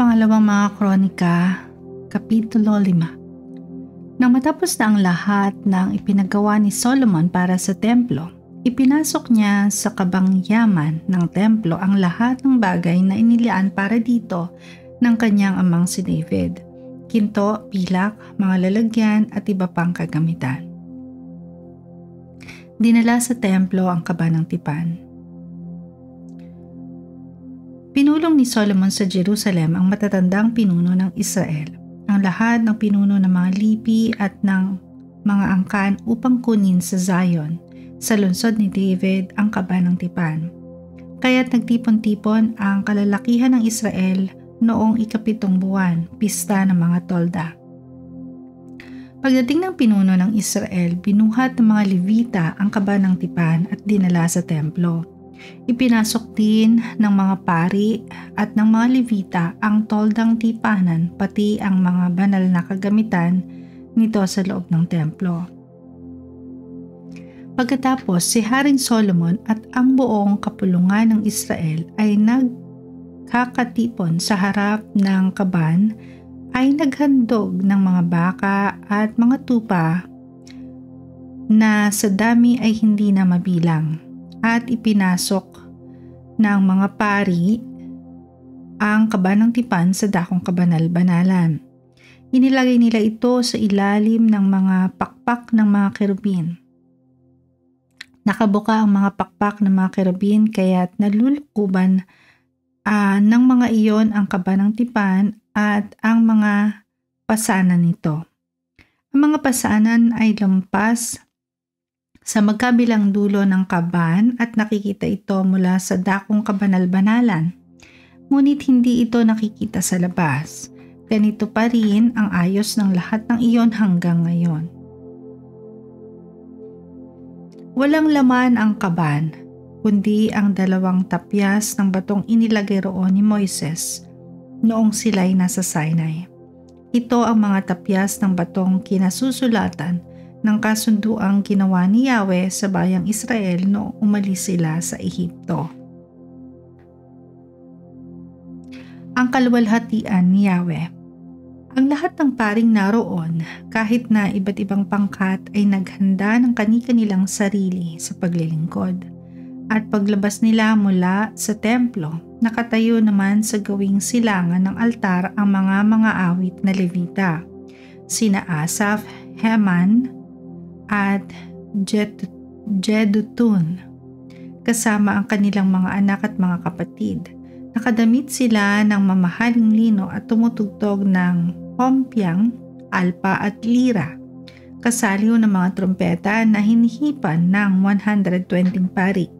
Pangalawang mga Kronika, Kapitulo 5. Nang matapos na ang lahat ng ipinagawa ni Solomon para sa templo, ipinasok niya sa kabangyaman ng templo ang lahat ng bagay na inilaan para dito ng kanyang amang si David, ginto, pilak, mga lalagyan at iba pang kagamitan. Dinala sa templo ang kaba ng tipan. Pinulong ni Solomon sa Jerusalem ang matatandang pinuno ng Israel, ang lahat ng pinuno ng mga lipi at ng mga angkan upang kunin sa Zion, sa lungsod ni David, ang kaba ng tipan. Kaya't nagtipon-tipon ang kalalakihan ng Israel noong 7 buwan, pista ng mga tolda. Pagdating ng pinuno ng Israel, binuhat ng mga Levita ang kaba ng tipan at dinala sa templo. Ipinasok din ng mga pari at ng mga Levita ang toldang tipanan pati ang mga banal na kagamitan nito sa loob ng templo. Pagkatapos, si Haring Solomon at ang buong kapulungan ng Israel ay nagkakatipon sa harap ng kaban ay naghandog ng mga baka at mga tupa na sa dami ay hindi na mabilang. At ipinasok ng mga pari ang kaba ng tipan sa dakong kabanal-banalan. Inilagay nila ito sa ilalim ng mga pakpak ng mga kerubin. Nakabuka ang mga pakpak ng mga kerubin kaya't nalulukuban ng mga iyon ang kaba ng tipan at ang mga pasanan nito. Ang mga pasanan ay lampas sa magkabilang dulo ng kaban at nakikita ito mula sa dakong kabanal-banalan. Ngunit hindi ito nakikita sa labas. Ganito pa rin ang ayos ng lahat ng iyon hanggang ngayon. Walang laman ang kaban, kundi ang 2 tapyas ng batong inilagay roon ni Moises noong sila'y nasa Sinai. Ito ang mga tapyas ng batong kinasusulatan ng kasunduang ginawa ni Yahweh sa bayang Israel noong umalis sila sa Ehipto. Ang kaluwalhatian ni Yahweh. Ang lahat ng paring naroon, kahit na iba't ibang pangkat, ay naghanda ng kani-kanilang sarili sa paglilingkod. At paglabas nila mula sa templo, nakatayo naman sa gawing silangan ng altar ang mga awit na Levita, sina Asaph, Heman, at Jedutun, kasama ang kanilang mga anak at mga kapatid. Nakadamit sila ng mamahaling lino at tumutugtog ng pompyang, alpa at lira, kasaliw ng mga trompeta na hinihipan ng 120 pari.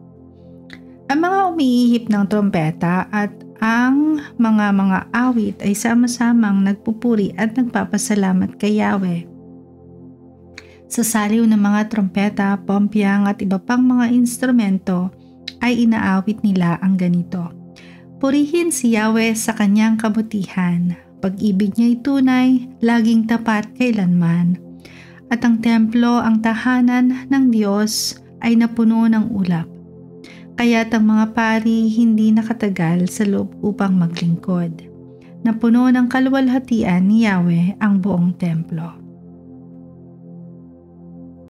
Ang mga umiihip ng trompeta at ang mga awit ay sama-samang nagpupuri at nagpapasalamat kay Yahweh. Sa saliw ng mga trompeta, pompyang at iba pang mga instrumento ay inaawit nila ang ganito. Purihin si Yahweh sa kanyang kabutihan. Pag-ibig niya'y tunay, laging tapat kailanman. At ang templo, ang tahanan ng Diyos ay napuno ng ulap. Kaya't ang mga pari hindi nakatagal sa loob upang maglingkod. Napuno ng kaluwalhatian ni Yahweh ang buong templo.